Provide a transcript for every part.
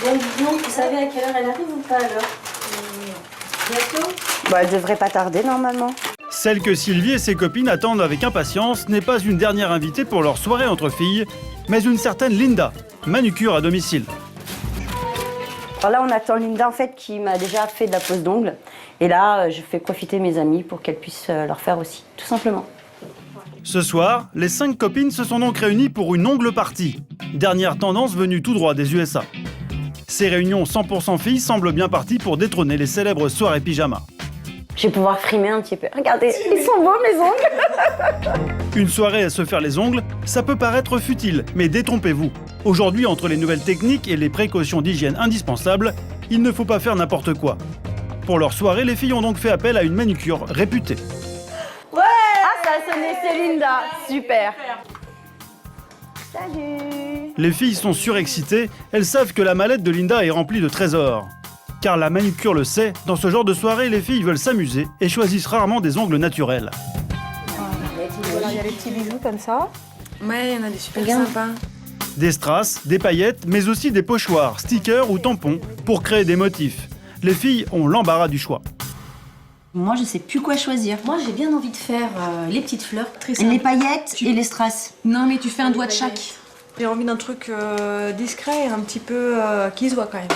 Donc, vous savez à quelle heure elle arrive ou pas alors? Bientôt? Bah, elle devrait pas tarder normalement. Celle que Sylvie et ses copines attendent avec impatience n'est pas une dernière invitée pour leur soirée entre filles, mais une certaine Linda, manucure à domicile. Alors là, on attend Linda en fait qui m'a déjà fait de la pose d'ongles. Et là, je fais profiter mes amies pour qu'elles puissent leur faire aussi, tout simplement. Ce soir, les 5 copines se sont donc réunies pour une ongle party, dernière tendance venue tout droit des USA. Ces réunions 100% filles semblent bien parties pour détrôner les célèbres soirées pyjama. Je vais pouvoir frimer un petit peu. Regardez, ils sont beaux mes ongles. Une soirée à se faire les ongles, ça peut paraître futile, mais détrompez-vous. Aujourd'hui, entre les nouvelles techniques et les précautions d'hygiène indispensables, il ne faut pas faire n'importe quoi. Pour leur soirée, les filles ont donc fait appel à une manucure réputée. Ouais! Ah, ça a sonné, c'est Linda. Super. Salut. Les filles sont surexcitées, elles savent que la mallette de Linda est remplie de trésors. Car la manucure le sait, dans ce genre de soirée, les filles veulent s'amuser et choisissent rarement des ongles naturels. Voilà, il y a les petits bijoux comme ça. Ouais, il y en a des super sympas. Des strass, des paillettes, mais aussi des pochoirs, stickers ou tampons pour créer des motifs. Les filles ont l'embarras du choix. Moi, je sais plus quoi choisir. Moi, j'ai bien envie de faire les petites fleurs. Très Et les paillettes et les strass. Non, mais tu fais un doigt de chaque. J'ai envie d'un truc discret et un petit peu qui se voit quand même.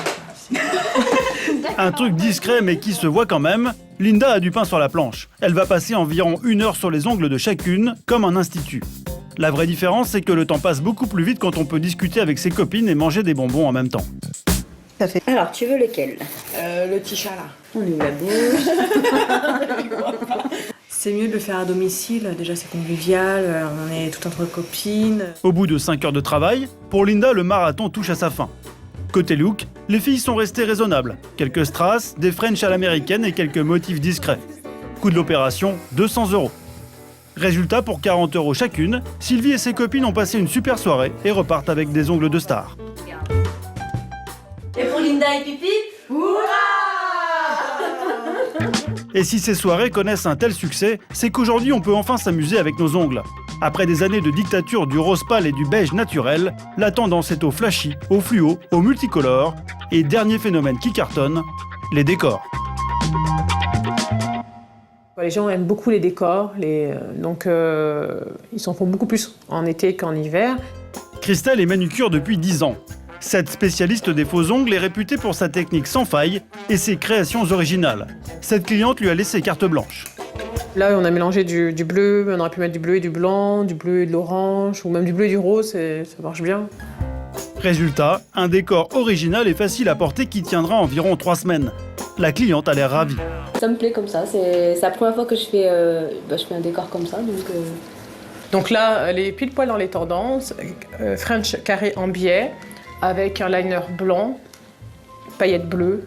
Un truc discret mais qui se voit quand même, Linda a du pain sur la planche. Elle va passer environ 1 heure sur les ongles de chacune, comme un institut. La vraie différence, c'est que le temps passe beaucoup plus vite quand on peut discuter avec ses copines et manger des bonbons en même temps. Alors, tu veux lequel? Le petit chat là. On ouvre la bouche. C'est mieux de le faire à domicile, déjà c'est convivial, on est tout entre copines. Au bout de 5 heures de travail, pour Linda, le marathon touche à sa fin. Côté look, les filles sont restées raisonnables. Quelques strass, des French à l'américaine et quelques motifs discrets. Coût de l'opération, 200 €. Résultat, pour 40 € chacune, Sylvie et ses copines ont passé une super soirée et repartent avec des ongles de star. Et pour Linda et Pipi? Et si ces soirées connaissent un tel succès, c'est qu'aujourd'hui on peut enfin s'amuser avec nos ongles. Après des années de dictature du rose pâle et du beige naturel, la tendance est au flashy, au fluo, au multicolore, et dernier phénomène qui cartonne, les décors. Les gens aiment beaucoup les décors, donc ils s'en font beaucoup plus en été qu'en hiver. Christelle est manucure depuis 10 ans. Cette spécialiste des faux ongles est réputée pour sa technique sans faille et ses créations originales. Cette cliente lui a laissé carte blanche. Là, on a mélangé du bleu, on aurait pu mettre du bleu et du blanc, du bleu et de l'orange, ou même du bleu et du rose, ça marche bien. Résultat, un décor original et facile à porter qui tiendra environ 3 semaines. La cliente a l'air ravie. Ça me plaît comme ça. C'est la première fois que je fais un décor comme ça. Donc là, elle est pile poil dans les tendances, French carré en biais, avec un liner blanc, paillettes bleues.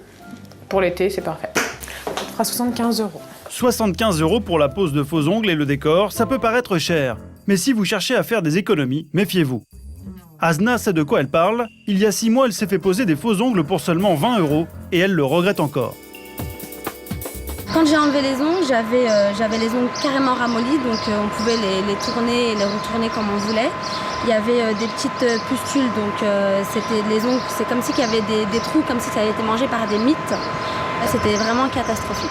Pour l'été, c'est parfait. Ça fera 75 €. 75 € pour la pose de faux ongles et le décor, ça peut paraître cher. Mais si vous cherchez à faire des économies, méfiez-vous. Asna sait de quoi elle parle. Il y a 6 mois, elle s'est fait poser des faux ongles pour seulement 20 € et elle le regrette encore. Quand j'ai enlevé les ongles, j'avais les ongles carrément ramollis, donc on pouvait les tourner et les retourner comme on voulait. Il y avait des petites pustules, donc c'était les ongles, c'est comme s'il y avait des trous, comme si ça avait été mangé par des mites. C'était vraiment catastrophique.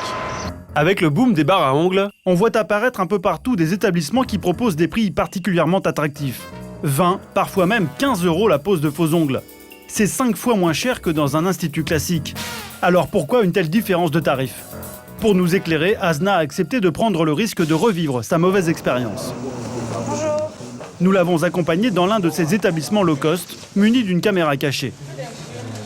Avec le boom des bars à ongles, on voit apparaître un peu partout des établissements qui proposent des prix particulièrement attractifs. 20, parfois même 15 € la pose de faux ongles. C'est 5 fois moins cher que dans un institut classique. Alors pourquoi une telle différence de tarifs? Pour nous éclairer, Asna a accepté de prendre le risque de revivre sa mauvaise expérience. Bonjour. Nous l'avons accompagnée dans l'un de ces établissements low cost, munis d'une caméra cachée.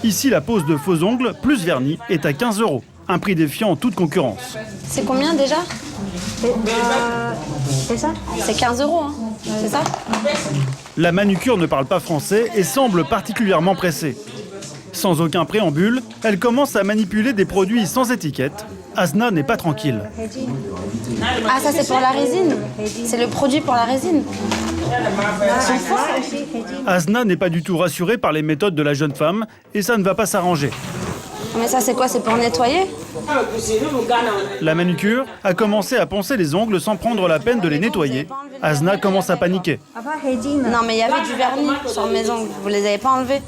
Ici, la pose de faux ongles, plus vernis, est à 15 €, un prix défiant toute concurrence. C'est combien déjà? C'est ça? C'est 15 €, hein. C'est ça? La manucure ne parle pas français et semble particulièrement pressée. Sans aucun préambule, elle commence à manipuler des produits sans étiquette. Asna n'est pas tranquille. Ah, ça c'est pour la résine? C'est le produit pour la résine? Asna n'est pas du tout rassurée par les méthodes de la jeune femme et ça ne va pas s'arranger. Mais ça c'est quoi? C'est pour nettoyer? La manucure a commencé à poncer les ongles sans prendre la peine de les nettoyer. Asna commence à paniquer. Non mais il y avait du vernis sur mes ongles, vous les avez pas enlevés?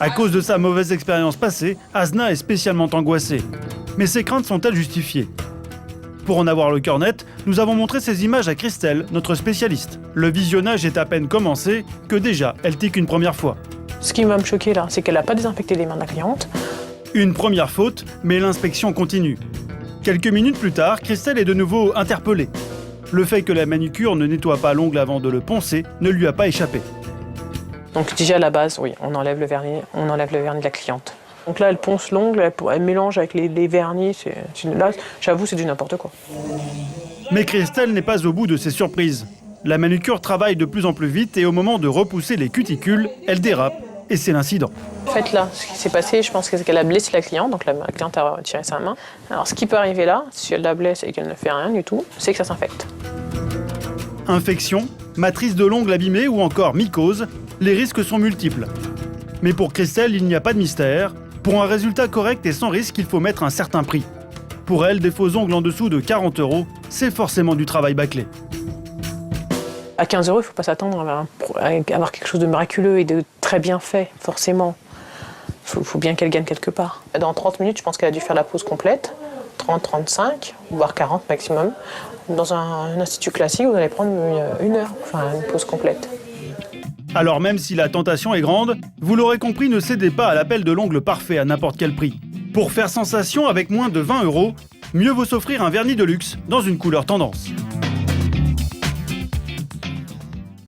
À cause de sa mauvaise expérience passée, Asna est spécialement angoissée. Mais ses craintes sont-elles justifiées? Pour en avoir le cœur net, nous avons montré ces images à Christelle, notre spécialiste. Le visionnage est à peine commencé que déjà, elle tique une première fois. Ce qui va me choquer là, c'est qu'elle n'a pas désinfecté les mains de la cliente. Une première faute, mais l'inspection continue. Quelques minutes plus tard, Christelle est de nouveau interpellée. Le fait que la manucure ne nettoie pas l'ongle avant de le poncer ne lui a pas échappé. Donc déjà à la base, oui, on enlève le vernis de la cliente. Donc là, elle ponce l'ongle, elle mélange avec les vernis. Là, j'avoue, c'est du n'importe quoi. Mais Christelle n'est pas au bout de ses surprises. La manucure travaille de plus en plus vite et au moment de repousser les cuticules, elle dérape et c'est l'incident. En fait, là, ce qui s'est passé, je pense qu'elle a blessé la cliente, donc la cliente a retiré sa main. Alors, ce qui peut arriver là, si elle la blesse et qu'elle ne fait rien du tout, c'est que ça s'infecte. Infection, matrice de l'ongle abîmée ou encore mycose, les risques sont multiples. Mais pour Christelle, il n'y a pas de mystère. Pour un résultat correct et sans risque, il faut mettre un certain prix. Pour elle, des faux ongles en dessous de 40 €, c'est forcément du travail bâclé. À 15 €, il ne faut pas s'attendre à avoir quelque chose de miraculeux et de très bien fait, forcément. Il faut bien qu'elle gagne quelque part. Dans 30 minutes, je pense qu'elle a dû faire la pause complète. 30, 35, voire 40 maximum. Dans un institut classique, vous allez prendre une heure, enfin une pause complète. Alors même si la tentation est grande, vous l'aurez compris, ne cédez pas à l'appel de l'ongle parfait à n'importe quel prix. Pour faire sensation avec moins de 20 €, mieux vaut s'offrir un vernis de luxe dans une couleur tendance.